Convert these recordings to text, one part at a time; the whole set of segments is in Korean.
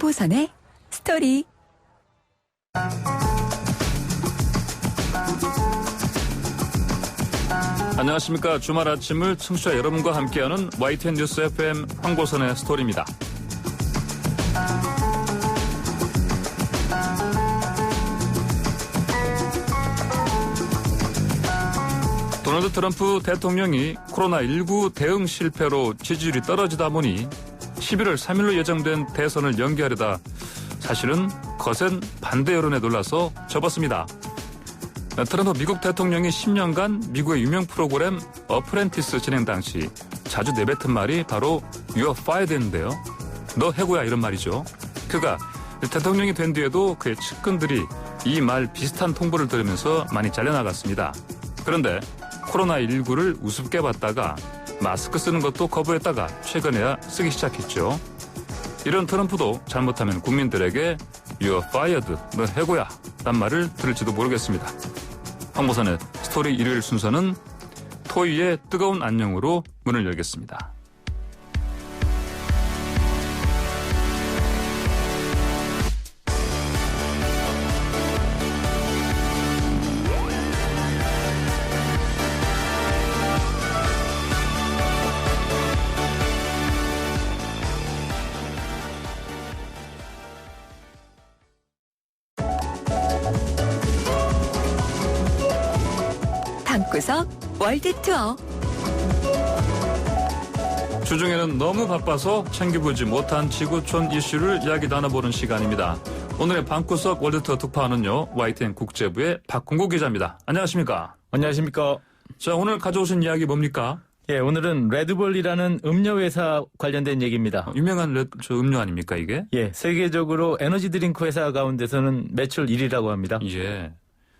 황보선의 스토리. 안녕하십니까. 주말 아침을 청취자 여러분과 함께하는 YTN 뉴스 FM 황보선의 스토리입니다. 도널드 트럼프 대통령이 코로나19 대응 실패로 지지율이 떨어지다 보니 11월 3일로 예정된 대선을 연기하려다 사실은 거센 반대 여론에 놀라서 접었습니다. 트럼프 미국 대통령이 10년간 미국의 유명 프로그램 어프렌티스 진행 당시 자주 내뱉은 말이 바로 You're fired인데요. 너 해고야, 이런 말이죠. 그가 대통령이 된 뒤에도 그의 측근들이 이 말 비슷한 통보를 들으면서 많이 잘려나갔습니다. 그런데 코로나19를 우습게 봤다가 마스크 쓰는 것도 거부했다가 최근에야 쓰기 시작했죠. 이런 트럼프도 잘못하면 국민들에게 You're fired, 너 해고야 란 말을 들을지도 모르겠습니다. 황보선의 스토리 일요일 순서는 토이의 뜨거운 안녕으로 문을 열겠습니다. 방구석 월드투어. 주중에는 너무 바빠서 챙겨보지 못한 지구촌 이슈를 이야기 나눠보는 시간입니다. 오늘의 방구석 월드투어 특파원은요, YTN 국제부의 박홍구 기자입니다. 안녕하십니까? 안녕하십니까? 자, 오늘 가져오신 이야기 뭡니까? 예, 오늘은 레드불이라는 음료회사 관련된 얘기입니다. 유명한 음료 아닙니까, 이게? 예, 세계적으로 에너지 드링크 회사 가운데서는 매출 1위라고 합니다. 예.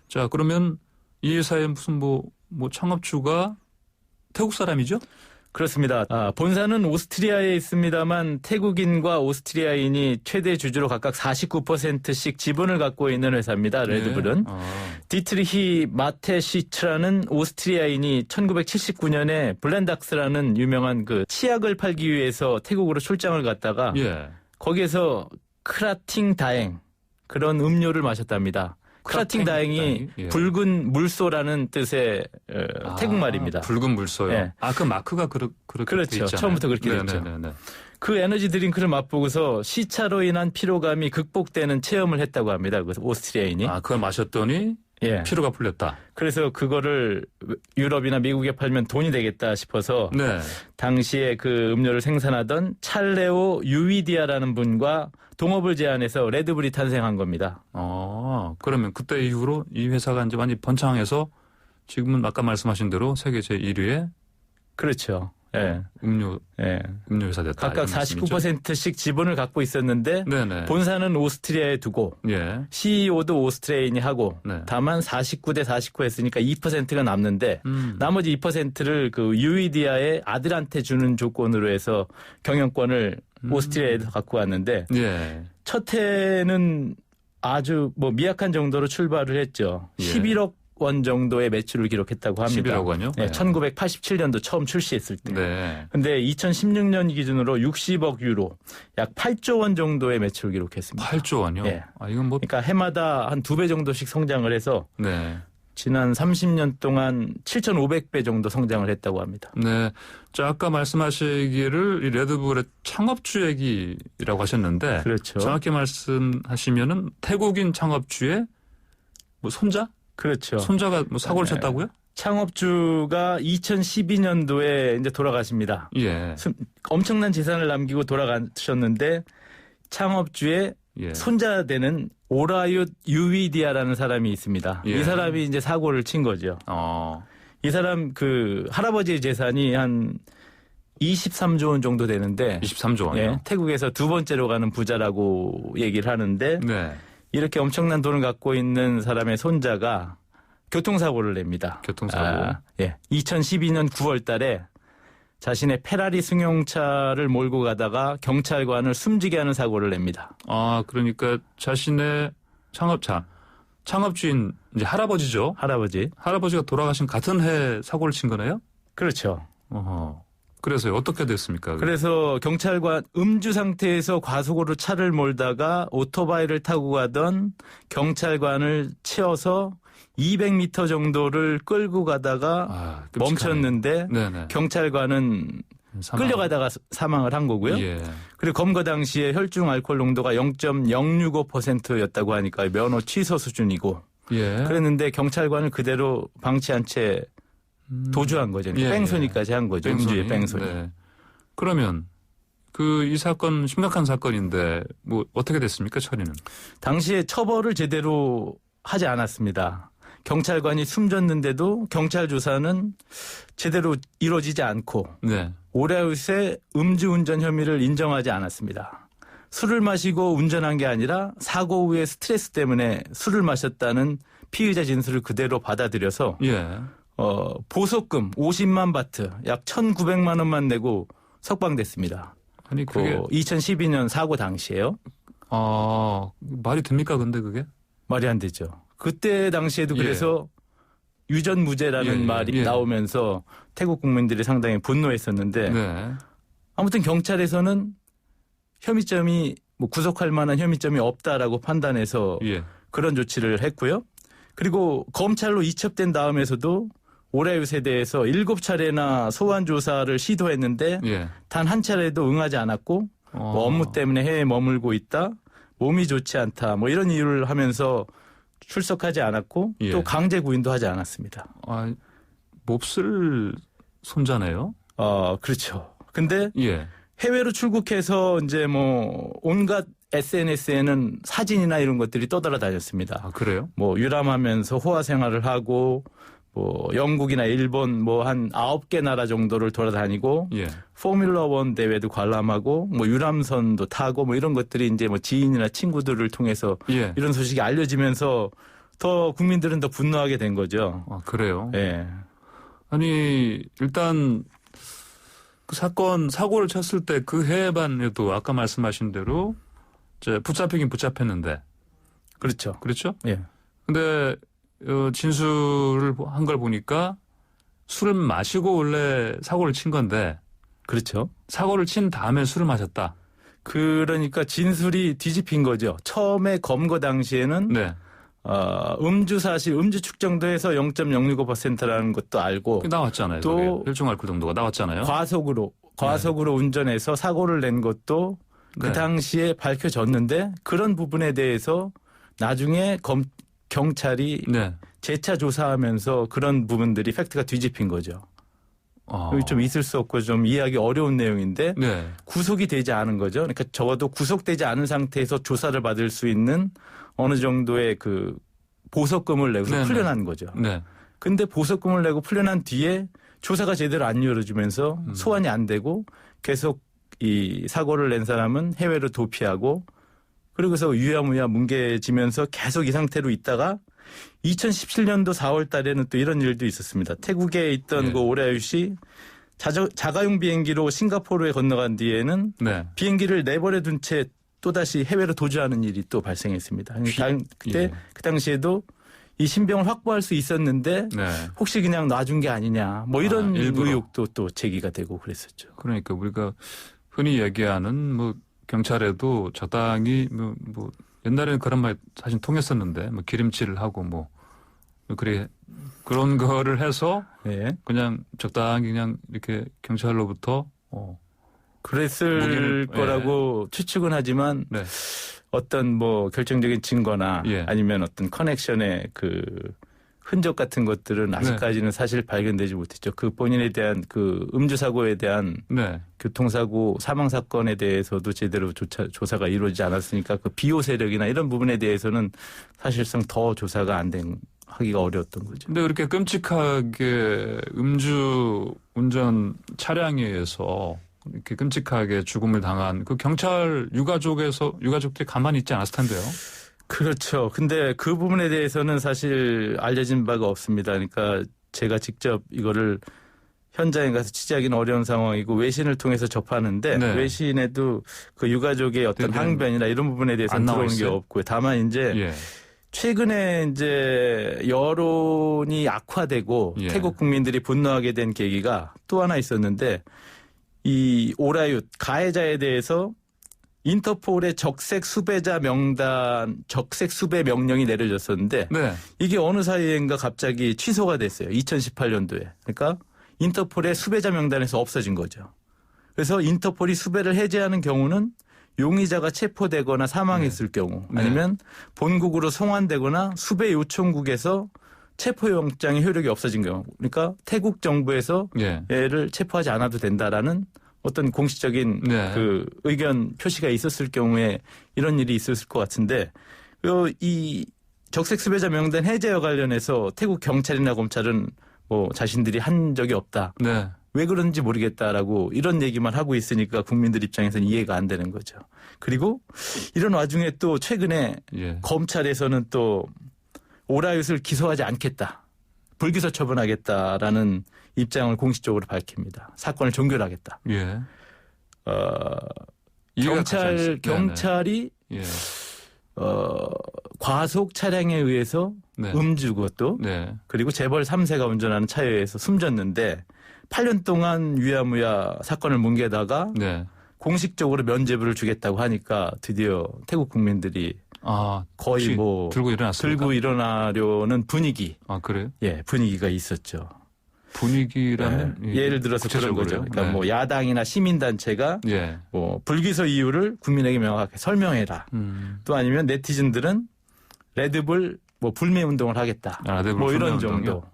자, 그러면 이 회사의 무슨 창업주가 태국 사람이죠? 그렇습니다. 본사는 오스트리아에 있습니다만 태국인과 오스트리아인이 최대 주주로 각각 49%씩 지분을 갖고 있는 회사입니다. 레드불은. 디트리히 마테시츠라는 오스트리아인이 1979년에 블렌닥스라는 유명한 그 치약을 팔기 위해서 태국으로 출장을 갔다가 거기에서 크라팅 다행 그런 음료를 마셨답니다. 크라팅 다행이 붉은 물소라는 뜻의 태국말입니다. 붉은 물소요? 네. 그 마크가 그렇게 그렇죠. 돼 있잖아요. 처음부터 그렇게 됐죠. 그 에너지 드링크를 맛보고서 시차로 인한 피로감이 극복되는 체험을 했다고 합니다. 그 오스트리아인이. 그걸 마셨더니 피로가 풀렸다. 그래서 그거를 유럽이나 미국에 팔면 돈이 되겠다 싶어서 당시에 그 음료를 생산하던 찰레오 유위디아라는 분과 동업을 제안해서 레드불이 탄생한 겁니다. 그러면 그때 이후로 이 회사가 이제 많이 번창해서 지금은 아까 말씀하신 대로 세계 제1위의 그렇죠. 예. 음료 회사 됐다. 각각 49%씩 지분을 갖고 있었는데 본사는 오스트리아에 두고 CEO도 오스트리아인이 하고 다만 49대 49 했으니까 2%가 남는데 나머지 2%를 그 유이디아의 아들한테 주는 조건으로 해서 경영권을 오스트리아에서 갖고 왔는데 첫 해는 아주 미약한 정도로 출발을 했죠. 11억 원 정도의 매출을 기록했다고 합니다. 11억 원요? 네, 1987년도 처음 출시했을 때. 근데 2016년 기준으로 60억 유로, 약 8조 원 정도의 매출을 기록했습니다. 8조 원요? 이건 그러니까 해마다 한 2배 정도씩 성장을 해서 지난 30년 동안 7,500배 정도 성장을 했다고 합니다. 자, 아까 말씀하시기를 이 레드불의 창업주 얘기라고 하셨는데 그렇죠. 정확히 말씀하시면은 태국인 창업주의 손자? 그렇죠. 손자가 사고를 쳤다고요? 창업주가 2012년도에 이제 돌아가십니다. 엄청난 재산을 남기고 돌아가셨는데 창업주의 손자 되는 오라윳 유위디아라는 사람이 있습니다. 이 사람이 이제 사고를 친 거죠. 이 사람 그 할아버지의 재산이 한 23조 원 정도 되는데 23조 원이요? 태국에서 두 번째로 가는 부자라고 얘기를 하는데 이렇게 엄청난 돈을 갖고 있는 사람의 손자가 교통사고를 냅니다. 교통사고. 2012년 9월 달에 자신의 페라리 승용차를 몰고 가다가 경찰관을 숨지게 하는 사고를 냅니다. 그러니까 자신의 창업주인 이제 할아버지죠. 할아버지가 돌아가신 같은 해 사고를 친 거네요? 그렇죠. 그래서요. 어떻게 됐습니까? 그래서 경찰관 음주 상태에서 과속으로 차를 몰다가 오토바이를 타고 가던 경찰관을 채워서 200m 정도를 끌고 가다가 멈췄는데 네네. 경찰관은 끌려가다가 사망을 한 거고요. 예. 그리고 검거 당시에 혈중 알코올 농도가 0.065%였다고 하니까 면허 취소 수준이고 예. 그랬는데 경찰관을 그대로 방치한 채 도주한 거죠. 예. 뺑소니까지 한 거죠. 음주의 뺑소니. 네. 그러면 이 사건 심각한 사건인데 뭐 어떻게 됐습니까? 처리는? 당시에 처벌을 제대로 하지 않았습니다. 경찰관이 숨졌는데도 경찰 조사는 제대로 이루어지지 않고 네. 오래웃의 음주운전 혐의를 인정하지 않았습니다. 술을 마시고 운전한 게 아니라 사고 후에 스트레스 때문에 술을 마셨다는 피의자 진술을 그대로 받아들여서 예. 보석금 50만 바트 약 1,900만 원만 내고 석방됐습니다. 아니 그게 2012년 사고 당시에요. 말이 됩니까? 근데 그게? 말이 안 되죠. 그때 당시에도 그래서 유전무죄라는 말이 나오면서 태국 국민들이 상당히 분노했었는데 네. 아무튼 경찰에서는 혐의점이 구속할 만한 혐의점이 없다라고 판단해서 그런 조치를 했고요. 그리고 검찰로 이첩된 다음에서도 오라유 세대에서 7차례나 소환 조사를 시도했는데 단 한 차례도 응하지 않았고 뭐 업무 때문에 해외에 머물고 있다. 몸이 좋지 않다. 뭐 이런 이유를 하면서 출석하지 않았고 또 강제 구인도 하지 않았습니다. 몹쓸 손자네요. 그렇죠. 근데 해외로 출국해서 이제 뭐 온갖 SNS에는 사진이나 이런 것들이 떠돌아다녔습니다. 그래요? 뭐 유람하면서 호화 생활을 하고 뭐 영국이나 일본 뭐 한 9개 나라 정도를 돌아다니고 포뮬러 1 대회도 관람하고 뭐 유람선도 타고 뭐 이런 것들이 이제 뭐 지인이나 친구들을 통해서 이런 소식이 알려지면서 더 국민들은 더 분노하게 된 거죠. 그래요? 예. 아니 일단 그 사고를 쳤을 때 그 해반에도 아까 말씀하신 대로 이제 붙잡히긴 붙잡혔는데 그렇죠. 그렇죠? 예. 근데 진술을 한 걸 보니까 술을 마시고 원래 사고를 친 건데 그렇죠. 사고를 친 다음에 술을 마셨다. 그러니까 진술이 뒤집힌 거죠. 처음에 검거 당시에는 음주 사실 음주 측정도 해서 0.065%라는 것도 알고 나왔잖아요. 또 혈중 알코올 정도가 나왔잖아요. 과속으로 운전해서 사고를 낸 것도 그 당시에 밝혀졌는데 그런 부분에 대해서 나중에 경찰이 재차 조사하면서 그런 부분들이 팩트가 뒤집힌 거죠. 좀 있을 수 없고 좀 이해하기 어려운 내용인데 구속이 되지 않은 거죠. 그러니까 적어도 구속되지 않은 상태에서 조사를 받을 수 있는 어느 정도의 그 보석금을 내고서 풀려난 거죠. 근데 보석금을 내고 풀려난 뒤에 조사가 제대로 안 이루어지면서 소환이 안 되고 계속 이 사고를 낸 사람은 해외로 도피하고 그러고서 유야무야 뭉개지면서 계속 이 상태로 있다가 2017년도 4월 달에는 또 이런 일도 있었습니다. 태국에 있던 그 오라유 씨 자가용 비행기로 싱가포르에 건너간 뒤에는 비행기를 내버려 둔 채 또다시 해외로 도주하는 일이 또 발생했습니다. 그때 그 당시에도 이 신병을 확보할 수 있었는데 혹시 그냥 놔준 게 아니냐 뭐 이런 의혹도 또 제기가 되고 그랬었죠. 그러니까 우리가 흔히 얘기하는 뭐 경찰에도 적당히 뭐 옛날에는 그런 말 사실 통했었는데 뭐 기름칠을 하고 뭐 그런 거를 해서 그냥 적당히 그냥 이렇게 경찰로부터 그랬을 거라고 추측은 하지만 어떤 뭐 결정적인 증거나 아니면 어떤 커넥션의 그 흔적 같은 것들은 아직까지는 사실 발견되지 못했죠. 그 본인에 대한 그 음주사고에 대한 교통사고 사망사건에 대해서도 제대로 조사가 이루어지지 않았으니까 그 비호 세력이나 이런 부분에 대해서는 사실상 더 조사가 하기가 어려웠던 거죠. 근데 그렇게 끔찍하게 음주 운전 차량에 의해서 이렇게 끔찍하게 죽음을 당한 그 경찰 유가족들이 가만히 있지 않았을 텐데요. 그렇죠. 근데 그 부분에 대해서는 사실 알려진 바가 없습니다. 그러니까 제가 직접 이거를 현장에 가서 취재하기는 어려운 상황이고 외신을 통해서 접하는데 외신에도 그 유가족의 어떤 항변이나 이런 부분에 대해서는 들어오는 게 없고요. 다만 이제 최근에 이제 여론이 악화되고 태국 국민들이 분노하게 된 계기가 또 하나 있었는데 이 오라윳 가해자에 대해서 인터폴의 적색 수배자 명단, 적색 수배 명령이 내려졌었는데 네. 이게 어느 사이인가 갑자기 취소가 됐어요. 2018년도에. 그러니까 인터폴의 수배자 명단에서 없어진 거죠. 그래서 인터폴이 수배를 해제하는 경우는 용의자가 체포되거나 사망했을 네. 경우 아니면 본국으로 송환되거나 수배 요청국에서 체포영장의 효력이 없어진 경우. 그러니까 태국 정부에서 얘를 체포하지 않아도 된다라는 어떤 공식적인 그 의견 표시가 있었을 경우에 이런 일이 있었을 것 같은데 이 적색 수배자 명단 해제와 관련해서 태국 경찰이나 검찰은 뭐 자신들이 한 적이 없다. 네. 왜 그런지 모르겠다라고 이런 얘기만 하고 있으니까 국민들 입장에서는 이해가 안 되는 거죠. 그리고 이런 와중에 또 최근에 검찰에서는 또 오라윳을 기소하지 않겠다. 불기소 처분하겠다라는 입장을 공식적으로 밝힙니다. 사건을 종결하겠다. 예. 경찰이 과속 차량에 의해서 음주고 또 그리고 재벌 3세가 운전하는 차에 의해서 숨졌는데 8년 동안 유야무야 사건을 뭉개다가 공식적으로 면죄부를 주겠다고 하니까 드디어 태국 국민들이 거의 뭐 들고 일어나려는 분위기. 아 그래요? 예, 분위기가 있었죠. 분위기라면 예를 들어서 그런 거죠. 그러니까 뭐 야당이나 시민단체가 뭐 불기소 이유를 국민에게 명확하게 설명해라. 또 아니면 네티즌들은 레드불 뭐 불매 운동을 하겠다. 뭐 이런 정도.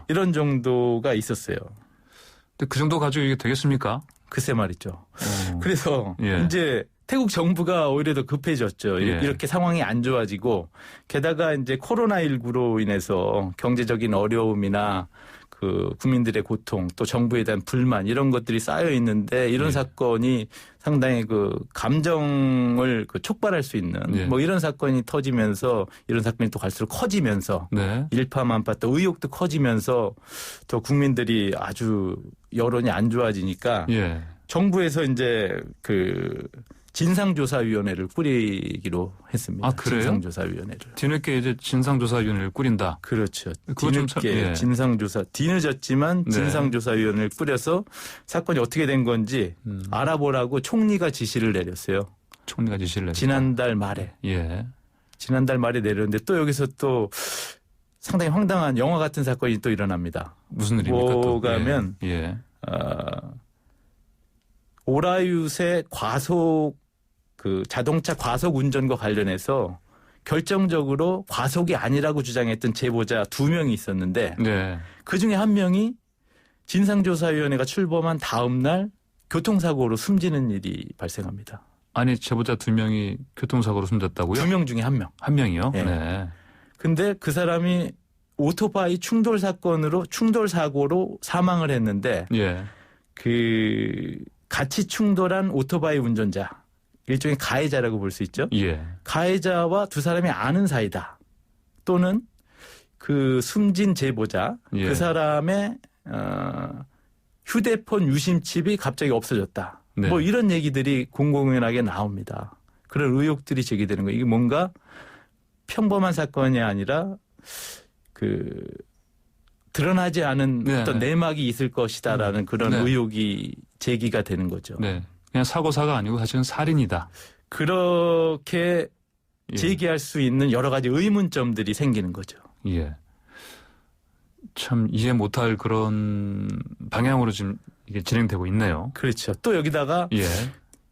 이런 정도가 있었어요. 근데 그 정도 가지고 이게 되겠습니까? 글쎄 말이죠. 그래서 이제 태국 정부가 오히려 더 급해졌죠. 이렇게 상황이 안 좋아지고 게다가 이제 코로나19로 인해서 경제적인 어려움이나 그 국민들의 고통 또 정부에 대한 불만 이런 것들이 쌓여 있는데 이런 사건이 상당히 그 감정을 그 촉발할 수 있는 뭐 이런 사건이 터지면서 이런 사건이 또 갈수록 커지면서 일파만파 또 의혹도 커지면서 또 국민들이 아주 여론이 안 좋아지니까 정부에서 이제 그 진상조사위원회를 꾸리기로 했습니다. 아, 그래요? 진상조사위원회를. 뒤늦게 이제 진상조사위원회를 꾸린다. 그렇죠. 뒤늦게 진상조사, 뒤늦었지만 진상조사위원회를 꾸려서 사건이 어떻게 된 건지 알아보라고 총리가 지시를 내렸어요. 총리가 지시를 내렸다. 지난달 말에. 지난달 말에 내렸는데 또 여기서 또 상당히 황당한 영화 같은 사건이 또 일어납니다. 무슨 일입니까? 뭐가 하면 오라윳의 과속 그 자동차 과속 운전과 관련해서 결정적으로 과속이 아니라고 주장했던 제보자 2명이 있었는데 그중에 한 명이 진상조사위원회가 출범한 다음 날 교통사고로 숨지는 일이 발생합니다. 아니 제보자 2명이 교통사고로 숨졌다고요? 2명 중에 1명. 1명이요? 네. 근데 그 사람이 오토바이 충돌 사고로 사망을 했는데 그 같이 충돌한 오토바이 운전자 일종의 가해자라고 볼 수 있죠. 가해자와 두 사람이 아는 사이다. 또는 그 숨진 제보자 그 사람의 휴대폰 유심칩이 갑자기 없어졌다. 뭐 이런 얘기들이 공공연하게 나옵니다. 그런 의혹들이 제기되는 거예요. 이게 뭔가 평범한 사건이 아니라 그 드러나지 않은 어떤 내막이 있을 것이다라는 그런 의혹이 제기가 되는 거죠. 그냥 사고사가 아니고 사실은 살인이다. 그렇게 제기할 수 있는 여러 가지 의문점들이 생기는 거죠. 참 이해 못할 그런 방향으로 지금 이게 진행되고 있네요. 그렇죠. 또 여기다가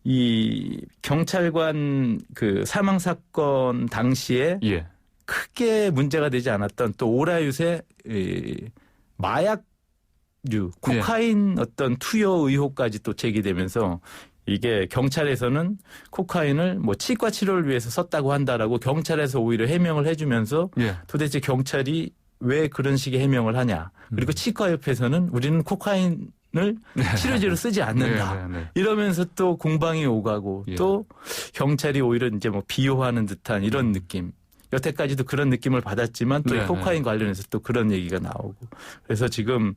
이 경찰관 그 사망 사건 당시에 크게 문제가 되지 않았던 또 오라윳의 마약류, 코카인 어떤 투여 의혹까지 또 제기되면서 이게 경찰에서는 코카인을 뭐 치과 치료를 위해서 썼다고 한다라고 경찰에서 오히려 해명을 해주면서 도대체 경찰이 왜 그런 식의 해명을 하냐. 그리고 치과협회에서는 우리는 코카인을 치료제로 쓰지 않는다. 이러면서 또 공방이 오가고 또 경찰이 오히려 이제 뭐 비호하는 듯한 이런 느낌. 여태까지도 그런 느낌을 받았지만 또 코카인 관련해서 또 그런 얘기가 나오고. 그래서 지금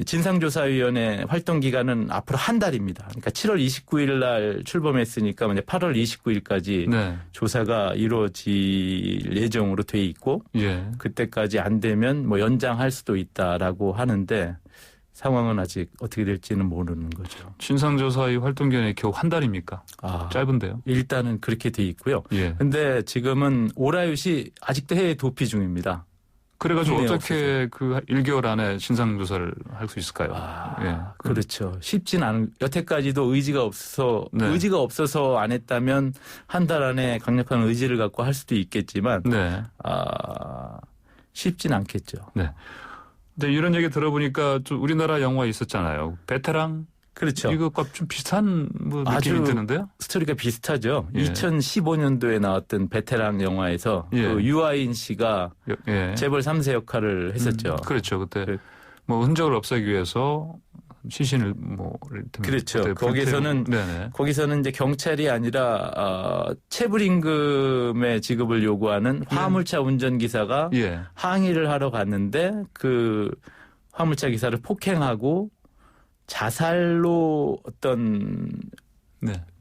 진상조사위원회 활동 기간은 앞으로 한 달입니다. 그러니까 7월 29일 날 출범했으니까 8월 29일까지 조사가 이루어질 예정으로 돼 있고 그때까지 안 되면 뭐 연장할 수도 있다라고 하는데 상황은 아직 어떻게 될지는 모르는 거죠. 진상조사의 활동 기간이 겨우 한 달입니까? 짧은데요? 일단은 그렇게 돼 있고요. 그런데 지금은 오라윳이 아직도 해외 도피 중입니다. 그래가지고 어떻게 그 1개월 안에 진상조사를 할 수 있을까요? 그렇죠. 쉽진 않은, 여태까지도 의지가 없어서 안 했다면 한 달 안에 강력한 의지를 갖고 할 수도 있겠지만, 쉽진 않겠죠. 네. 근데 이런 얘기 들어보니까 좀 우리나라 영화 있었잖아요. 베테랑. 그렇죠. 이것과 좀 비슷한 느낌이 드는데요? 스토리가 비슷하죠. 2015년도에 나왔던 베테랑 영화에서 그 유아인 씨가 재벌 3세 역할을 했었죠. 그렇죠. 그때 뭐 흔적을 없애기 위해서 시신을 그렇죠. 거기서는 이제 경찰이 아니라 체불임금의 지급을 요구하는 화물차 운전기사가 항의를 하러 갔는데 그 화물차 기사를 폭행하고 자살로 어떤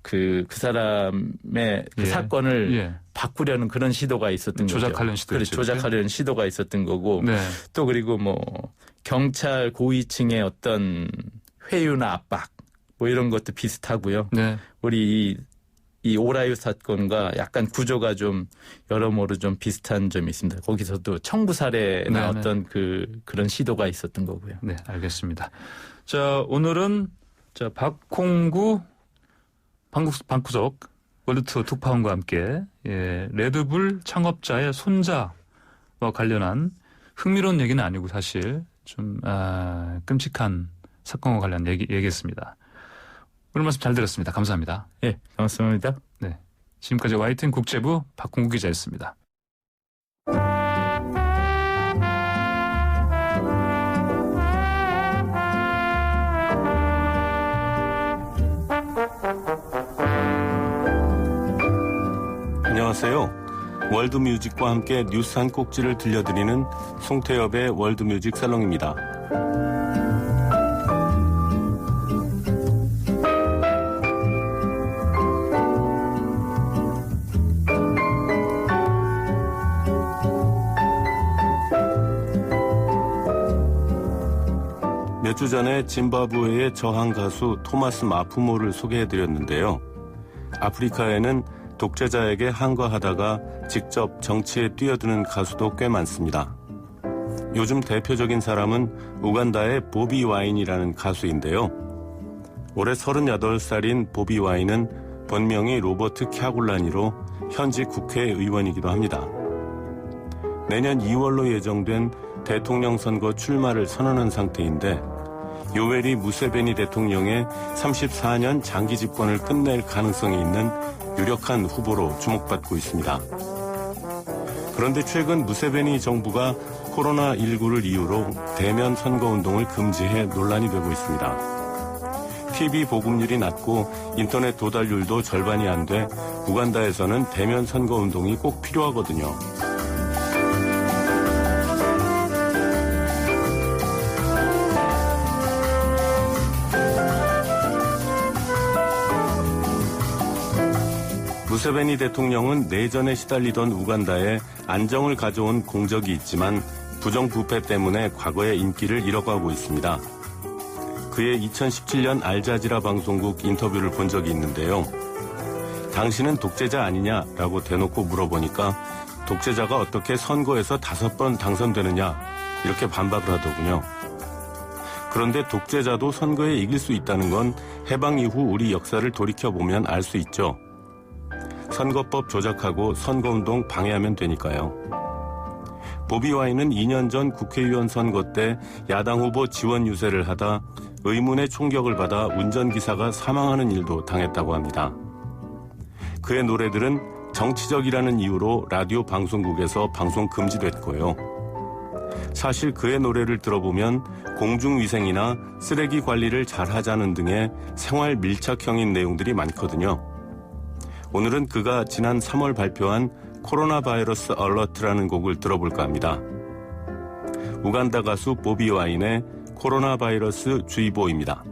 그 사람의 그 사건을 바꾸려는 그런 시도가 있었던 거죠. 조작하려는 시도가 있었던 거고 또 그리고 뭐 경찰 고위층의 어떤 회유나 압박 뭐 이런 것도 비슷하고요. 우리 이 오라윳 사건과 약간 구조가 좀 여러모로 좀 비슷한 점이 있습니다. 거기서도 청부 살해나 어떤 그런 시도가 있었던 거고요. 네, 알겠습니다. 자, 오늘은 박홍구 방구석 월드투어 특파원과 함께 레드불 창업자의 손자와 관련한 흥미로운 얘기는 아니고 사실 좀 끔찍한 사건과 관련한 얘기했습니다. 오늘 말씀 잘 들었습니다. 감사합니다. 네, 감사합니다. 네, 지금까지 YTN 국제부 박홍구 기자였습니다. 안녕하세요. 월드뮤직과 함께 뉴스 한 꼭지를 들려드리는 송태엽의 월드뮤직 살롱입니다. 몇 주 전에 짐바브웨의 저항 가수 토마스 마푸모를 소개해드렸는데요. 아프리카에는 독재자에게 항거하다가 직접 정치에 뛰어드는 가수도 꽤 많습니다. 요즘 대표적인 사람은 우간다의 보비 와인이라는 가수인데요. 올해 38살인 보비 와인은 본명이 로버트 캬굴라니로 현직 국회의원이기도 합니다. 내년 2월로 예정된 대통령 선거 출마를 선언한 상태인데 요웨리 무세베니 대통령의 34년 장기 집권을 끝낼 가능성이 있는 유력한 후보로 주목받고 있습니다. 그런데 최근 무세베니 정부가 코로나19를 이유로 대면 선거운동을 금지해 논란이 되고 있습니다. TV 보급률이 낮고 인터넷 도달률도 절반이 안 돼 우간다에서는 대면 선거운동이 꼭 필요하거든요. 무세베니 대통령은 내전에 시달리던 우간다에 안정을 가져온 공적이 있지만 부정부패 때문에 과거의 인기를 잃어가고 있습니다. 그의 2017년 알자지라 방송국 인터뷰를 본 적이 있는데요. 당신은 독재자 아니냐라고 대놓고 물어보니까 독재자가 어떻게 선거에서 5번 당선되느냐 이렇게 반박을 하더군요. 그런데 독재자도 선거에 이길 수 있다는 건 해방 이후 우리 역사를 돌이켜보면 알 수 있죠. 선거법 조작하고 선거운동 방해하면 되니까요. 보비 와인은 2년 전 국회의원 선거 때 야당 후보 지원 유세를 하다 의문의 총격을 받아 운전기사가 사망하는 일도 당했다고 합니다. 그의 노래들은 정치적이라는 이유로 라디오 방송국에서 방송 금지됐고요. 사실 그의 노래를 들어보면 공중위생이나 쓰레기 관리를 잘하자는 등의 생활 밀착형인 내용들이 많거든요. 오늘은 그가 지난 3월 발표한 코로나 바이러스 얼러트라는 곡을 들어볼까 합니다. 우간다 가수 보비 와인의 코로나 바이러스 주의보입니다.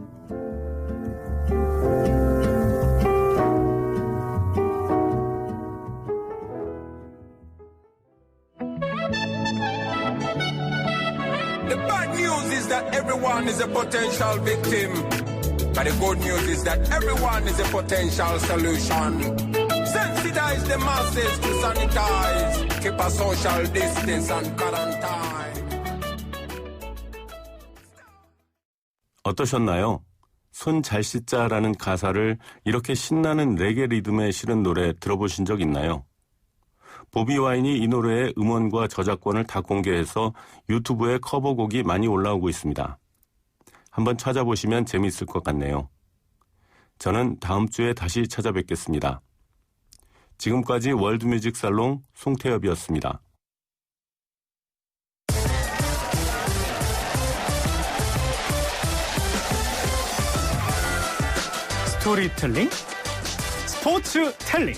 The news is that everyone is a potential victim. But the good news is that everyone is a potential solution. Sensitize the masses to sanitize. Keep a social distance and quarantine. 어떠셨나요? 손 잘 씻자라는 가사를 이렇게 신나는 레게 리듬에 실은 노래 들어보신 적 있나요? 보비 와인이 이 노래의 음원과 저작권을 다 공개해서 유튜브에 커버곡이 많이 올라오고 있습니다. 한번 찾아보시면 재미있을 것 같네요. 저는 다음 주에 다시 찾아뵙겠습니다. 지금까지 월드뮤직 살롱 송태엽이었습니다. 스토리텔링, 스포츠텔링.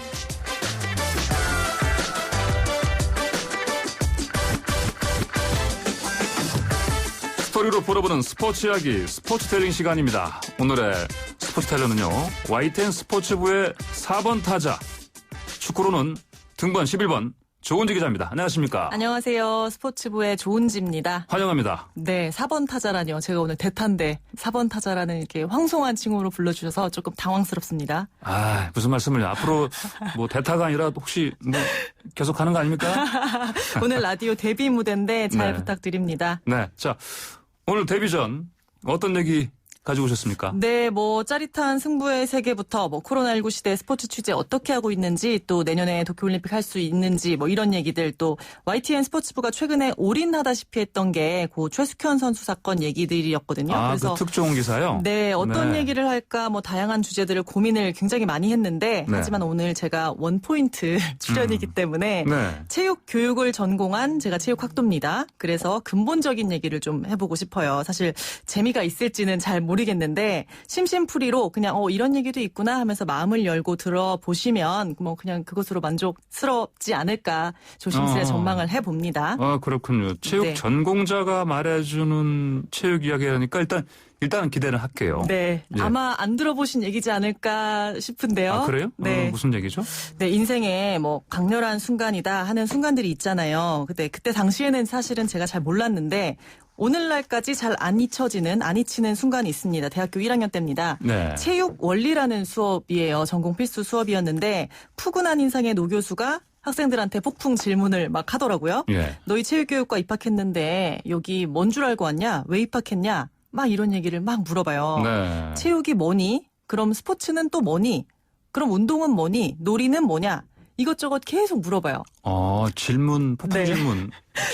스토리로 풀어보는 스포츠 이야기, 스포츠텔링 시간입니다. 오늘의 스포츠텔러는요, YTN 스포츠부의 4번 타자, 축구로는 등번 11번 조은지 기자입니다. 안녕하십니까? 안녕하세요. 스포츠부의 조은지입니다. 환영합니다. 네, 4번 타자라니요. 제가 오늘 대타인데 4번 타자라는 이렇게 황송한 칭호로 불러주셔서 조금 당황스럽습니다. 아, 무슨 말씀을요. 앞으로 뭐 대타가 아니라 혹시 뭐 계속 하는 거 아닙니까? 오늘 라디오 데뷔 무대인데 잘 네. 부탁드립니다. 네, 자, 오늘 데뷔 전 어떤 얘기 가지고 오셨습니까? 네, 뭐 짜릿한 승부의 세계부터 뭐 코로나19 시대 스포츠 취재 어떻게 하고 있는지 또 내년에 도쿄올림픽 할 수 있는지 뭐 이런 얘기들 또 YTN 스포츠부가 최근에 올인하다시피 했던 게 그 최숙현 선수 사건 얘기들이었거든요. 아, 그래서 그 특종 기사요? 네, 어떤 얘기를 할까 뭐 다양한 주제들을 고민을 굉장히 많이 했는데 네. 하지만 오늘 제가 원포인트 출연이기 때문에 네. 체육 교육을 전공한 제가 체육학도입니다. 그래서 근본적인 얘기를 좀 해보고 싶어요. 사실 재미가 있을지는 잘 모르겠는데 심심풀이로 그냥 이런 얘기도 있구나 하면서 마음을 열고 들어보시면 뭐 그냥 그것으로 만족스럽지 않을까 조심스레 전망을 해봅니다. 아, 그렇군요. 체육 네. 전공자가 말해주는 체육 이야기라니까 일단은 기대를 할게요. 네, 예. 아마 안 들어보신 얘기지 않을까 싶은데요. 아, 그래요? 네. 무슨 얘기죠? 네, 인생에 뭐 강렬한 순간이다 하는 순간들이 있잖아요. 그때 당시에는 사실은 제가 잘 몰랐는데 오늘날까지 잘 안 잊히는 순간이 있습니다. 대학교 1학년 때입니다. 네. 체육 원리라는 수업이에요. 전공 필수 수업이었는데 푸근한 인상의 노 교수가 학생들한테 폭풍 질문을 막 하더라고요. 예. 너희 체육교육과 입학했는데 여기 뭔 줄 알고 왔냐? 왜 입학했냐? 막 이런 얘기를 막 물어봐요. 네. 체육이 뭐니? 그럼 스포츠는 또 뭐니? 그럼 운동은 뭐니? 놀이는 뭐냐? 이것저것 계속 물어봐요. 질문, 폭풍 네. 질문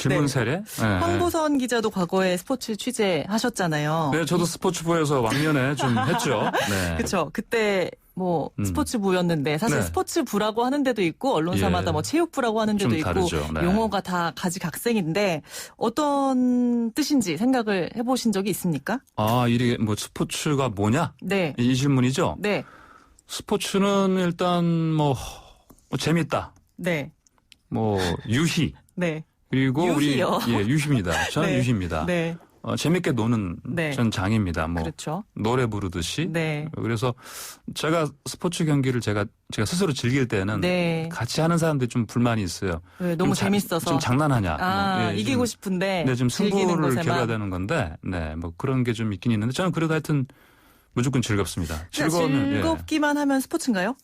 네. 세례? 네. 황보선 기자도 과거에 스포츠 취재하셨잖아요. 네, 저도 스포츠부에서 왕년에 좀 했죠. 네. 그렇죠. 그때 뭐 스포츠부였는데 사실 네. 스포츠부라고 하는 데도 있고 언론사마다 예. 뭐 체육부라고 하는 데도 좀 있고 다르죠. 네. 용어가 다 가지각색인데 어떤 뜻인지 생각을 해보신 적이 있습니까? 아, 이게 뭐 스포츠가 뭐냐? 네. 이 질문이죠? 네. 스포츠는 일단 뭐 재밌다. 네. 뭐 유희. 네. 그리고 유희요? 우리 유희입니다. 저는 네. 유희입니다. 네. 재밌게 노는 네. 전 장입니다. 뭐 그렇죠. 노래 부르듯이. 네. 그래서 제가 스포츠 경기를 제가 스스로 즐길 때는 네. 같이 하는 사람들이 좀 불만이 있어요. 왜, 너무 좀 재밌어서. 좀 장난하냐. 뭐, 이기고 싶은데. 네, 좀 즐기는 승부를 것에만. 겨뤄야 되는 건데, 네, 뭐 그런 게 좀 있긴 있는데 저는 그래도 하여튼 무조건 즐겁습니다. 즐겁기만 하면 스포츠인가요?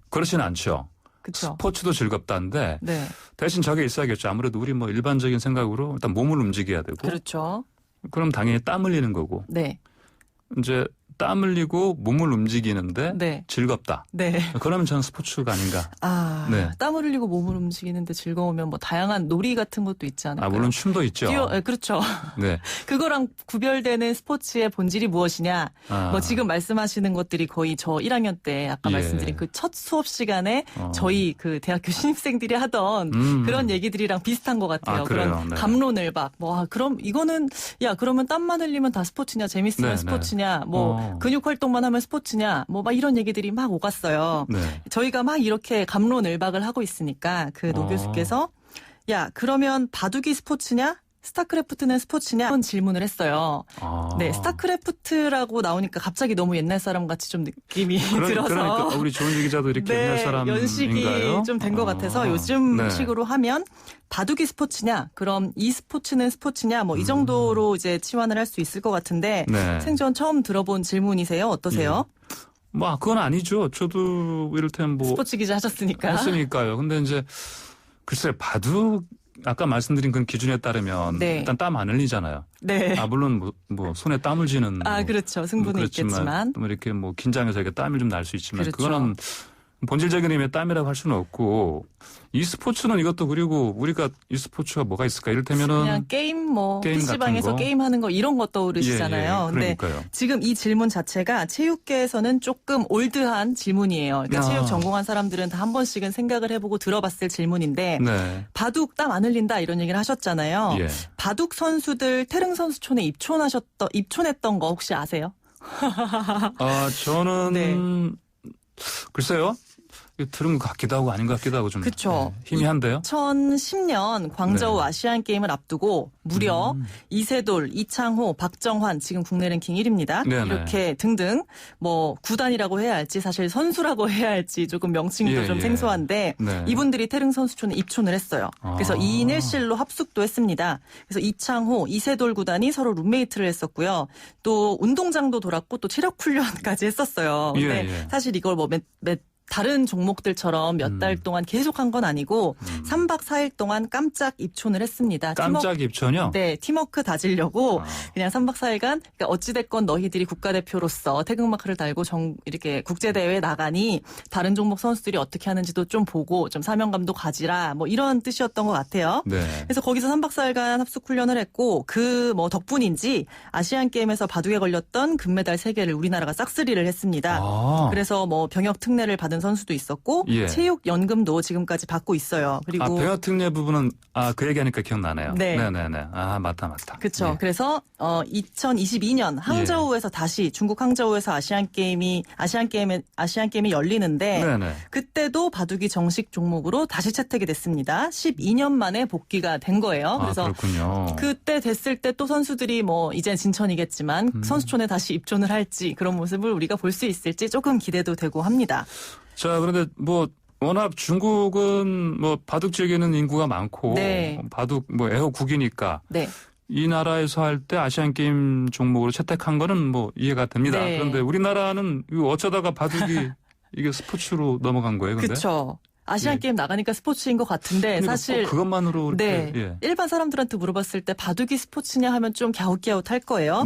그렇지는 않죠. 그렇죠. 스포츠도 즐겁다는데 네. 대신 저게 있어야겠죠. 아무래도 우리 뭐 일반적인 생각으로 일단 몸을 움직여야 되고. 그렇죠. 그럼 당연히 땀 흘리는 거고. 네. 이제 땀 흘리고 몸을 움직이는데 네. 즐겁다. 네. 그러면 저는 스포츠가 아닌가. 네. 땀을 흘리고 몸을 움직이는데 즐거우면 뭐 다양한 놀이 같은 것도 있지 않을까요? 물론 춤도 있죠. 그렇죠. 네. 그거랑 구별되는 스포츠의 본질이 무엇이냐? 뭐 지금 말씀하시는 것들이 거의 저 1학년 때 아까 예. 말씀드린 그 첫 수업 시간에 저희 그 대학교 신입생들이 하던 그런 얘기들이랑 비슷한 것 같아요. 그런 네. 갑론을박. 그럼 이거는 그러면 땀만 흘리면 다 스포츠냐? 재밌으면 네, 스포츠냐? 뭐 근육 활동만 하면 스포츠냐? 뭐 막 이런 얘기들이 막 오갔어요. 네. 저희가 막 이렇게 갑론을박을 하고 있으니까 그 노 교수께서 그러면 바둑이 스포츠냐? 스타크래프트는 스포츠냐? 이런 질문을 했어요. 네, 스타크래프트라고 나오니까 갑자기 너무 옛날 사람 같이 좀 느낌이 들어서. 그러니까 우리 조은주 기자도 이렇게 네, 옛날 사람인가요? 연식이 좀 된 것 같아서 요즘 네. 식으로 하면 바둑이 스포츠냐? 그럼 이 스포츠는 스포츠냐? 뭐 이 정도로 이제 치환을 할 수 있을 것 같은데 네. 생전 처음 들어본 질문이세요? 어떠세요? 뭐 그건 아니죠. 저도 이를테면 뭐 스포츠 기자 하셨으니까. 했으니까요. 근데 이제 글쎄 바둑 아까 말씀드린 그 기준에 따르면 네. 일단 땀 안 흘리잖아요. 네. 물론 뭐 손에 땀을 쥐는 그렇죠. 승부는 있겠지만. 뭐 이렇게 뭐 긴장해서 이렇게 땀이 좀 날 수 있지만 그렇죠. 그거는 본질적인 의미의 땀이라고 할 수는 없고 이 스포츠는 이것도 그리고 우리가 이 스포츠가 뭐가 있을까 이를테면은 그냥 게임 게임 PC방에서 같은 거. 게임하는 거 이런 거 떠오르시잖아요. 근데 그러니까요. 지금 이 질문 자체가 체육계에서는 조금 올드한 질문이에요. 그러니까 체육 전공한 사람들은 다 한 번씩은 생각을 해보고 들어봤을 질문인데 네. 바둑 땀 안 흘린다 이런 얘기를 하셨잖아요. 예. 바둑 선수들 태릉선수촌에 입촌했던 거 혹시 아세요? 저는 네. 글쎄요. 들은 것 같기도 하고 아닌 것 같기도 하고 좀 그쵸. 희미한데요. 2010년 광저우 네. 아시안 게임을 앞두고 무려 이세돌, 이창호, 박정환 지금 국내 랭킹 1위입니다. 네네. 이렇게 등등 뭐 구단이라고 해야 할지 사실 선수라고 해야 할지 조금 명칭도 좀 생소한데 네. 이분들이 태릉 선수촌에 입촌을 했어요. 그래서 2인 1실로 합숙도 했습니다. 그래서 이창호, 이세돌 구단이 서로 룸메이트를 했었고요. 또 운동장도 돌았고 또 체력 훈련까지 했었어요. 근데 사실 이걸 뭐 다른 종목들처럼 몇 달 동안 계속 한 건 아니고 3박 4일 동안 깜짝 입촌을 했습니다. 깜짝 입촌이요? 네. 팀워크 다지려고 그냥 3박 4일간 그러니까 어찌됐건 너희들이 국가대표로서 태극마크를 달고 이렇게 국제대회에 나가니 다른 종목 선수들이 어떻게 하는지도 좀 보고 좀 사명감도 가지라 뭐 이런 뜻이었던 것 같아요. 네. 그래서 거기서 3박 4일간 합숙 훈련을 했고 그 뭐 덕분인지 아시안게임에서 바둑에 걸렸던 금메달 3개를 우리나라가 싹쓸이를 했습니다. 그래서 뭐 병역 특례를 받은 선수도 있었고 체육연금도 지금까지 받고 있어요. 그리고 병역 특례 부분은 그 얘기하니까 기억나네요. 네. 네네네. 맞다. 그렇죠. 그래서 2022년 항저우에서 다시 중국 항저우에서 아시안게임이 열리는데 네네. 그때도 바둑이 정식 종목으로 다시 채택이 됐습니다. 12년 만에 복귀가 된 거예요. 그래서 그렇군요. 그때 됐을 때 또 선수들이 뭐 이젠 진천이겠지만 선수촌에 다시 입촌을 할지 그런 모습을 우리가 볼 수 있을지 조금 기대도 되고 합니다. 자, 그런데 뭐 워낙 중국은 뭐 바둑 즐기는 인구가 많고 바둑 뭐 애호국이니까 이 나라에서 할 때 아시안 게임 종목으로 채택한 거는 뭐 이해가 됩니다. 그런데 우리나라는 어쩌다가 바둑이 이게 스포츠로 넘어간 거예요, 근데? 그렇죠. 아시안게임 나가니까 스포츠인 것 같은데 사실 그것만으로 이렇게 일반 사람들한테 물어봤을 때 바둑이 스포츠냐 하면 좀 갸웃갸웃할 거예요.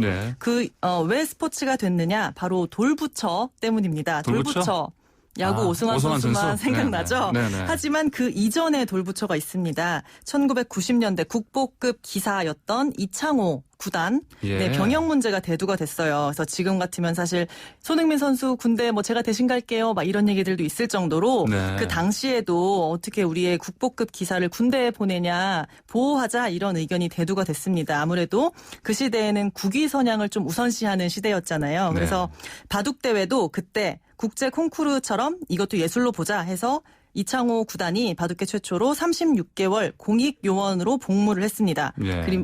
왜 스포츠가 됐느냐? 바로 돌부처 때문입니다. 돌부처. 야구 오승환 선수만 생각나죠? 하지만 그 이전에 돌부처가 있습니다. 1990년대 국보급 기사였던 이창호 구단 병역 문제가 대두가 됐어요. 그래서 지금 같으면 사실 손흥민 선수 군대 뭐 제가 대신 갈게요 막 이런 얘기들도 있을 정도로 그 당시에도 어떻게 우리의 국보급 기사를 군대에 보내냐 보호하자 이런 의견이 대두가 됐습니다. 아무래도 그 시대에는 국위 선양을 좀 우선시하는 시대였잖아요. 그래서 바둑 대회도 그때 국제 콩쿠르처럼 이것도 예술로 보자 해서 이창호 구단이 바둑계 최초로 36개월 공익요원으로 복무를 했습니다.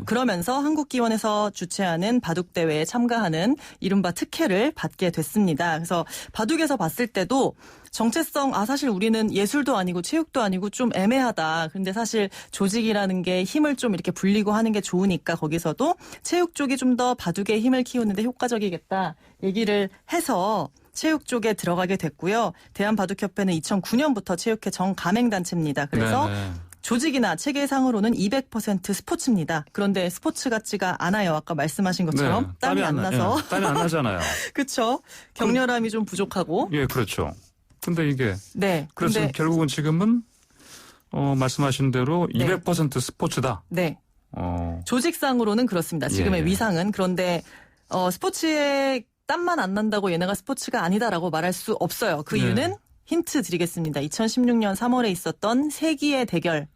그러면서 한국기원에서 주최하는 바둑대회에 참가하는 이른바 특혜를 받게 됐습니다. 그래서 바둑에서 봤을 때도 정체성, 사실 우리는 예술도 아니고 체육도 아니고 좀 애매하다. 근데 사실 조직이라는 게 힘을 좀 이렇게 불리고 하는 게 좋으니까 거기서도 체육 쪽이 좀 더 바둑의 힘을 키우는데 효과적이겠다 얘기를 해서 체육 쪽에 들어가게 됐고요. 대한바둑협회는 2009년부터 체육회 정가맹단체입니다. 그래서 조직이나 체계상으로는 200% 스포츠입니다. 그런데 스포츠 같지가 않아요. 아까 말씀하신 것처럼 땀이 안 나서. 땀이 안 나잖아요. 그렇죠. 격렬함이 좀 부족하고. 그렇죠. 근데 이게 그래서 결국은 지금은 말씀하신 대로 200% 스포츠다. 조직상으로는 그렇습니다. 지금의 위상은. 그런데 스포츠에 땀만 안 난다고 얘네가 스포츠가 아니다라고 말할 수 없어요. 그 이유는 힌트 드리겠습니다. 2016년 3월에 있었던 세기의 대결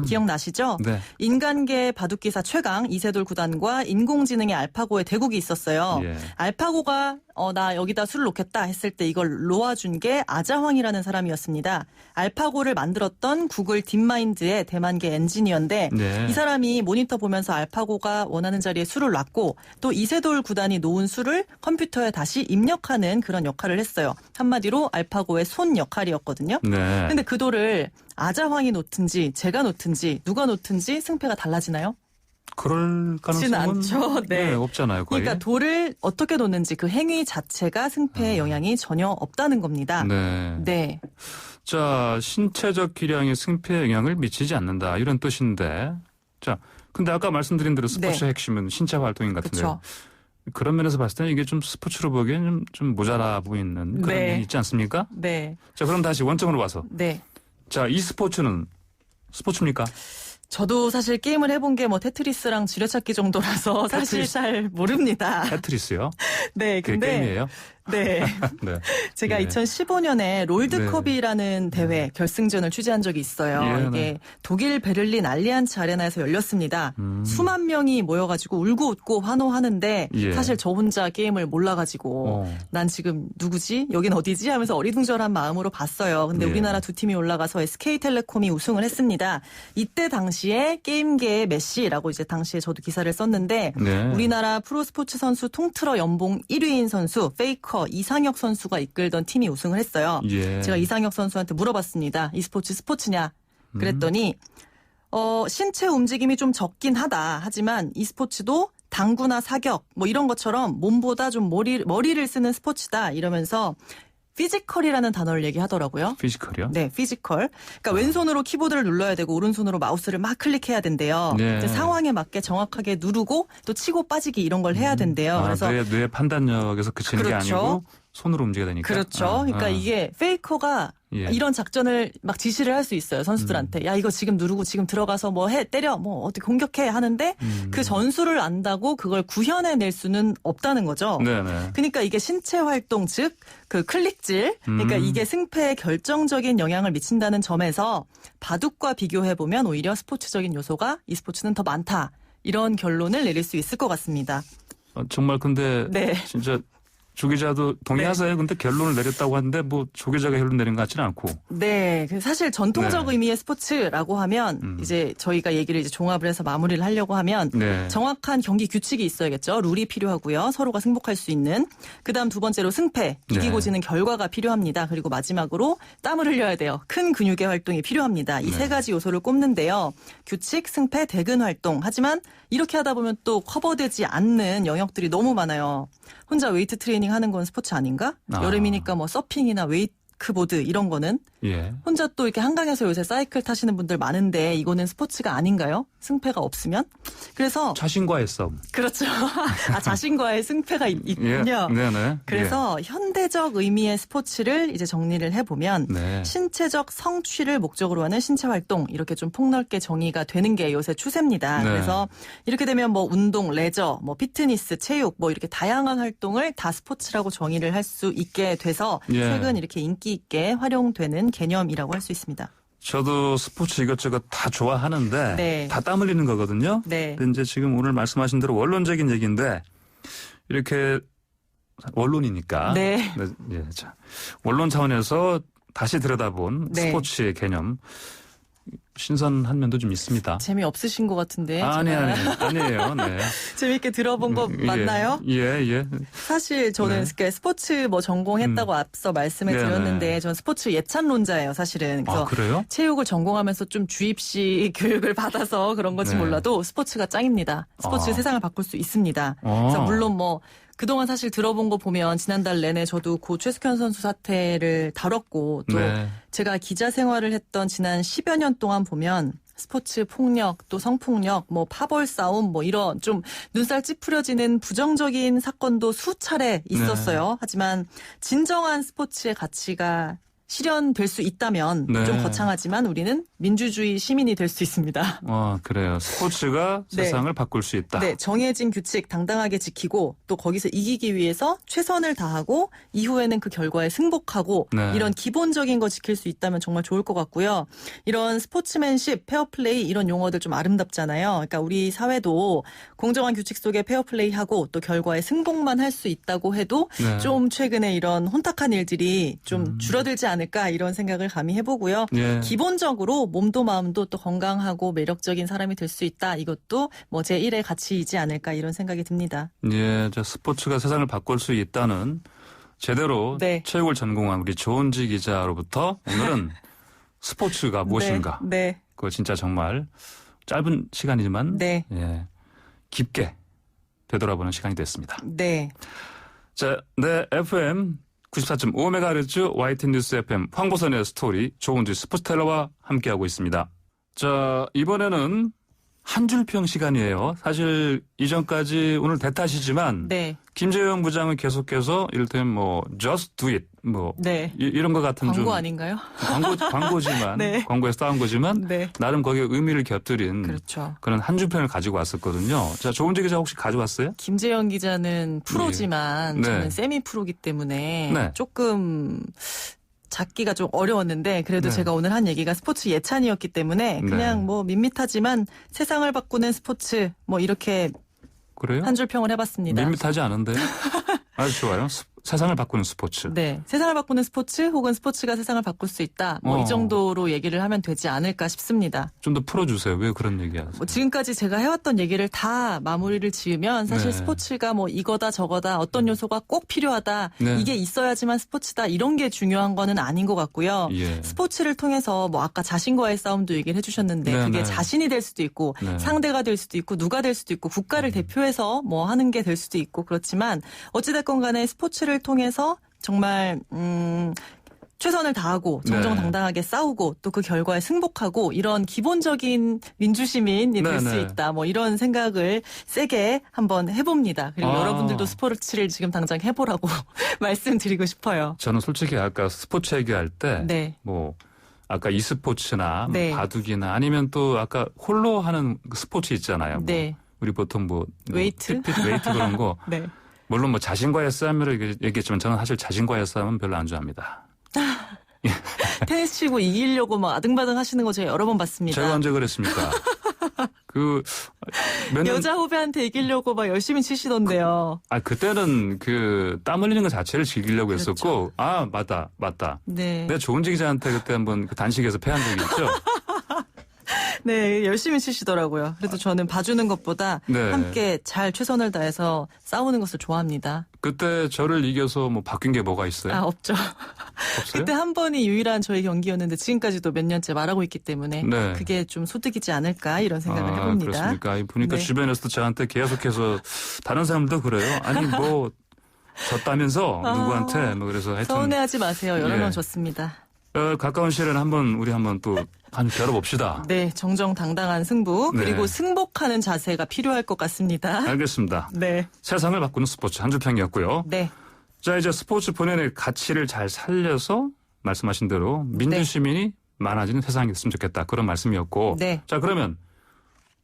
기억나시죠? 네. 인간계 바둑기사 최강 이세돌 구단과 인공지능의 알파고의 대국이 있었어요. 예. 알파고가 나 여기다 술을 놓겠다 했을 때 이걸 놓아준 게 아자황이라는 사람이었습니다. 알파고를 만들었던 구글 딥마인드의 대만계 엔지니어인데 네. 이 사람이 모니터 보면서 알파고가 원하는 자리에 술을 놨고 또 이세돌 구단이 놓은 술을 컴퓨터에 다시 입력하는 그런 역할을 했어요. 한마디로 알파고의 손 역할이었거든요. 네. 근데 그 돌을 아자황이 놓든지 제가 놓든지 누가 놓든지 승패가 달라지나요? 그럴 가능성은 않죠. 네. 없잖아요. 거의. 그러니까 돌을 어떻게 놓는지 그 행위 자체가 승패에 영향이 전혀 없다는 겁니다. 네. 네. 자, 신체적 기량이 승패에 영향을 미치지 않는다. 이런 뜻인데. 자, 근데 아까 말씀드린 대로 스포츠의 핵심은 신체 활동인 같은데요. 그쵸. 그런 면에서 봤을 때는 이게 좀 스포츠로 보기엔 좀 모자라 보이는 그런 면이 있지 않습니까? 네. 자, 그럼 다시 원점으로 와서. 네. 자, 이 스포츠는 스포츠입니까? 저도 사실 게임을 해본 게 뭐 테트리스랑 지뢰찾기 정도라서 사실 잘 모릅니다. 테트리스요? 네, 그게 근데 게임이에요? 네. 네. 제가 예. 2015년에 롤드컵이라는 대회 결승전을 취재한 적이 있어요. 예, 이게 네. 독일 베를린 알리안츠 아레나에서 열렸습니다. 수만 명이 모여가지고 울고 웃고 환호하는데 예. 사실 저 혼자 게임을 몰라가지고 난 지금 누구지? 여긴 어디지? 하면서 어리둥절한 마음으로 봤어요. 근데 예. 우리나라 두 팀이 올라가서 SK텔레콤이 우승을 했습니다. 이때 당시에 게임계의 메시라고 이제 당시에 저도 기사를 썼는데 네. 우리나라 프로스포츠 선수 통틀어 연봉 1위인 선수 페이커 이상혁 선수가 이끌던 팀이 우승을 했어요. 예. 제가 이상혁 선수한테 물어봤습니다. 이 스포츠냐? 그랬더니 신체 움직임이 좀 적긴 하다. 하지만 이 스포츠도 당구나 사격 뭐 이런 것처럼 몸보다 좀 머리를 쓰는 스포츠다. 이러면서 피지컬이라는 단어를 얘기하더라고요. 피지컬이요? 네, 피지컬. 그러니까 왼손으로 키보드를 눌러야 되고 오른손으로 마우스를 막 클릭해야 된대요. 네. 이제 상황에 맞게 정확하게 누르고 또 치고 빠지기 이런 걸 해야 된대요. 그래서 뇌 판단력에서 그치는 그렇죠. 게 아니고 손으로 움직여야 되니까. 그렇죠. 그러니까 이게 페이커가 예. 이런 작전을 막 지시를 할 수 있어요. 선수들한테. 야, 이거 지금 누르고 지금 들어가서 뭐 해, 때려, 뭐 어떻게 공격해 하는데 그 전술을 안다고 그걸 구현해낼 수는 없다는 거죠. 네네. 그러니까 이게 신체 활동, 즉 그 클릭질, 그러니까 이게 승패에 결정적인 영향을 미친다는 점에서 바둑과 비교해보면 오히려 스포츠적인 요소가 이 스포츠는 더 많다. 이런 결론을 내릴 수 있을 것 같습니다. 정말 근데 네. 진짜 조 기자도 동의하세요? 근데 결론을 내렸다고 하는데 뭐 조 기자가 결론 내린 것 같지는 않고. 네. 사실 전통적 네. 의미의 스포츠라고 하면 이제 저희가 얘기를 이제 종합을 해서 마무리를 하려고 하면 네. 정확한 경기 규칙이 있어야겠죠. 룰이 필요하고요. 서로가 승복할 수 있는. 그다음 두 번째로 승패. 이기고 네. 지는 결과가 필요합니다. 그리고 마지막으로 땀을 흘려야 돼요. 큰 근육의 활동이 필요합니다. 이 세 가지 요소를 꼽는데요. 규칙, 승패, 대근 활동. 하지만 이렇게 하다 보면 또 커버되지 않는 영역들이 너무 많아요. 혼자 웨이트 트레이닝 하는 건 스포츠 아닌가? 여름이니까 뭐 서핑이나 웨이크보드 이런 거는 예. 혼자 또 이렇게 한강에서 요새 사이클 타시는 분들 많은데 이거는 스포츠가 아닌가요? 승패가 없으면? 그래서 자신과의 싸움. 그렇죠. 자신과의 승패가 있군요. 예. 네네. 그래서 현대적 의미의 스포츠를 이제 정리를 해보면 네. 신체적 성취를 목적으로 하는 신체 활동 이렇게 좀 폭넓게 정의가 되는 게 요새 추세입니다. 네. 그래서 이렇게 되면 뭐 운동, 레저, 뭐 피트니스, 체육 뭐 이렇게 다양한 활동을 다 스포츠라고 정의를 할 수 있게 돼서 예. 최근 이렇게 인기 있게 활용되는 개념이라고 할 수 있습니다. 저도 스포츠 이것저것 다 좋아하는데 네. 다 땀 흘리는 거거든요. 네. 근데 이제 지금 오늘 말씀하신 대로 원론적인 얘기인데 이렇게 원론이니까 네. 예, 자, 원론 차원에서 다시 들여다본 네. 스포츠의 개념 신선한 면도 좀 있습니다. 재미없으신 것 같은데. 아니에요. 네. 재미있게 들어본 거 맞나요? 예. 사실 저는 스포츠 뭐 전공했다고 앞서 말씀을 드렸는데 전 스포츠 예찬론자예요, 사실은. 그래서 그래요? 체육을 전공하면서 좀 주입식 교육을 받아서 그런 건지 몰라도 스포츠가 짱입니다. 스포츠 세상을 바꿀 수 있습니다. 그래서 물론 뭐 그동안 사실 들어본 거 보면 지난달 내내 저도 고 최숙현 선수 사태를 다뤘고 또 제가 기자 생활을 했던 지난 10여 년 동안 보면 스포츠 폭력 또 성폭력 뭐 파벌 싸움 뭐 이런 좀 눈살 찌푸려지는 부정적인 사건도 수차례 있었어요. 하지만 진정한 스포츠의 가치가 실현될 수 있다면 네. 좀 거창하지만 우리는 민주주의 시민이 될 수 있습니다. 그래요. 스포츠가 네. 세상을 바꿀 수 있다. 네, 정해진 규칙 당당하게 지키고 또 거기서 이기기 위해서 최선을 다하고 이후에는 그 결과에 승복하고 네. 이런 기본적인 거 지킬 수 있다면 정말 좋을 것 같고요. 이런 스포츠맨십, 페어플레이 이런 용어들 좀 아름답잖아요. 그러니까 우리 사회도 공정한 규칙 속에 페어플레이하고 또 결과에 승복만 할 수 있다고 해도 네. 좀 최근에 이런 혼탁한 일들이 좀 줄어들지 않을까 이런 생각을 감히 해보고요. 예. 기본적으로 몸도 마음도 또 건강하고 매력적인 사람이 될 수 있다. 이것도 뭐 제1의 가치이지 않을까 이런 생각이 듭니다. 예, 스포츠가 세상을 바꿀 수 있다는 제대로 네. 체육을 전공한 우리 조은지 기자로부터 오늘은 스포츠가 무엇인가. 네. 그거 진짜 정말 짧은 시간이지만 네. 예, 깊게 되돌아보는 시간이 됐습니다. 네. 자, 네, FM 94.5MHz YTN 뉴스 FM 황보선의 스토리 조은지 스포츠텔러와 함께하고 있습니다. 자, 이번에는 한 줄평 시간이에요. 사실 이전까지 오늘 대타시지만 네. 김재영 부장은 계속해서 이를테면 뭐 just do it 네. 이런 것 같은 광고 좀 아닌가요? 광고지만 네. 광고에 싸운 거지만 네. 나름 거기에 의미를 곁들인 그렇죠. 그런 한 줄평을 가지고 왔었거든요. 자, 조은지 기자 혹시 가져왔어요? 김재영 기자는 프로지만 네. 저는 세미 프로기 때문에 네. 조금 잡기가 좀 어려웠는데 그래도 네. 제가 오늘 한 얘기가 스포츠 예찬이었기 때문에 그냥 네. 뭐 밋밋하지만 세상을 바꾸는 스포츠 뭐 이렇게 그래요? 한 줄 평을 해봤습니다. 밋밋하지 않은데 아주 좋아요. 세상을 바꾸는 스포츠. 네, 세상을 바꾸는 스포츠 혹은 스포츠가 세상을 바꿀 수 있다. 뭐 이 정도로 얘기를 하면 되지 않을까 싶습니다. 좀 더 풀어주세요. 왜 그런 얘기하세요? 뭐 지금까지 제가 해왔던 얘기를 다 마무리를 지으면 사실 네. 스포츠가 뭐 이거다 저거다 어떤 요소가 꼭 필요하다. 네. 이게 있어야지만 스포츠다. 이런 게 중요한 거는 아닌 것 같고요. 예. 스포츠를 통해서 뭐 아까 자신과의 싸움도 얘기를 해주셨는데 네, 그게 네. 자신이 될 수도 있고 네. 상대가 될 수도 있고 누가 될 수도 있고 국가를 대표해서 뭐 하는 게 될 수도 있고 그렇지만 어찌됐건 간에 스포츠를 통해서 정말 최선을 다하고 정정당당하게 싸우고 또 그 결과에 승복하고 이런 기본적인 민주시민이 될 수 있다. 뭐 이런 생각을 세게 한번 해봅니다. 그리고 여러분들도 스포츠를 지금 당장 해보라고 말씀드리고 싶어요. 저는 솔직히 아까 스포츠 얘기할 때 네. 뭐 아까 e스포츠나 네. 바둑이나 아니면 또 아까 홀로 하는 스포츠 있잖아요. 뭐 네. 우리 보통 웨이트? 웨이트 그런 거. 네. 물론 뭐 자신과의 싸움으로 얘기했지만 저는 사실 자신과의 싸움은 별로 안 좋아합니다. 테니스 치고 이기려고 막 아등바등 하시는 거 제가 여러 번 봤습니다. 제가 언제 그랬습니까? 여자 후배한테 이기려고 막 열심히 치시던데요. 그때는 땀 흘리는 것 자체를 즐기려고 그렇죠. 했었고, 맞다. 네. 내가 조은지 기자한테 그때 한번 단식에서 패한 적이 있죠? 네, 열심히 치시더라고요. 그래도 저는 봐주는 것보다 네. 함께 잘 최선을 다해서 싸우는 것을 좋아합니다. 그때 저를 이겨서 뭐 바뀐 게 뭐가 있어요? 없죠. 없어요? 그때 한 번이 유일한 저희 경기였는데 지금까지도 몇 년째 말하고 있기 때문에 네. 그게 좀 소득이지 않을까 이런 생각을 해봅니다. 그렇습니까? 보니까 네. 주변에서도 저한테 계속해서 다른 사람도 그래요. 아니 뭐 졌다면서 누구한테 뭐 그래서 하여튼 서운해하지 마세요. 여러 예. 번 졌습니다. 가까운 시일에는 우리 한번 또 겨뤄봅시다. 네, 정정당당한 승부 네. 그리고 승복하는 자세가 필요할 것 같습니다. 알겠습니다. 네, 세상을 바꾸는 스포츠 한 줄평이었고요. 네, 자, 이제 스포츠 본연의 가치를 잘 살려서 말씀하신 대로 민주시민이 많아지는 세상이 됐으면 좋겠다. 그런 말씀이었고. 네. 자, 그러면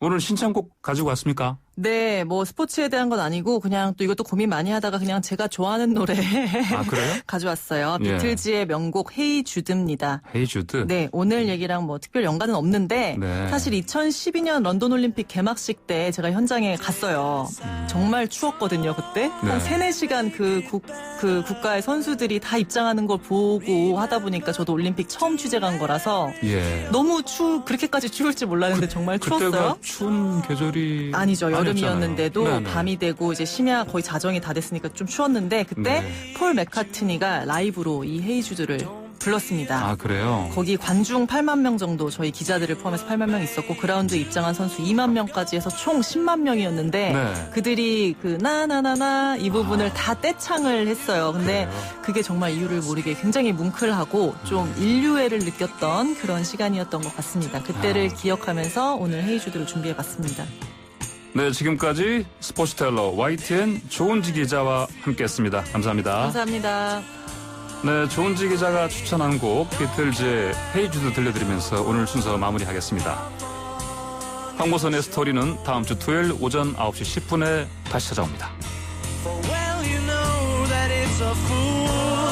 오늘 신청곡 가지고 왔습니까? 네, 뭐 스포츠에 대한 건 아니고 그냥 또 이것도 고민 많이 하다가 그냥 제가 좋아하는 노래 그래요? 가져왔어요. 예. 비틀즈의 명곡 헤이 주드입니다. 헤이 주드. 네, 오늘 얘기랑 뭐 특별 연관은 없는데 네. 사실 2012년 런던 올림픽 개막식 때 제가 현장에 갔어요. 정말 추웠거든요, 그때. 네. 한 3-4시간 그 국가의 선수들이 다 입장하는 걸 보고 하다 보니까 저도 올림픽 처음 취재 간 거라서 예. 너무 그렇게까지 추울 줄 몰랐는데 정말 추웠어요. 그때가 추운 계절이 아니죠. 여름이었는데도 네네. 밤이 되고 이제 심야 거의 자정이 다 됐으니까 좀 추웠는데 그때 네. 폴 맥카트니가 라이브로 이 헤이 주드를 불렀습니다. 그래요? 거기 관중 8만 명 정도 저희 기자들을 포함해서 8만 명 있었고 그라운드에 입장한 선수 2만 명까지 해서 총 10만 명이었는데 네. 그들이 나나나나 이 부분을 다 떼창을 했어요. 근데 그래요? 그게 정말 이유를 모르게 굉장히 뭉클하고 좀 인류애를 느꼈던 그런 시간이었던 것 같습니다. 그때를 기억하면서 오늘 헤이 주드를 준비해봤습니다. 네, 지금까지 스포츠텔러 YTN 조은지 기자와 함께했습니다. 감사합니다. 감사합니다. 네, 조은지 기자가 추천한 곡 비틀즈의 헤이 주드 들려드리면서 오늘 순서 마무리하겠습니다. 황보선의 스토리는 다음 주 토요일 오전 9시 10분에 다시 찾아옵니다. Well, you know that it's a fool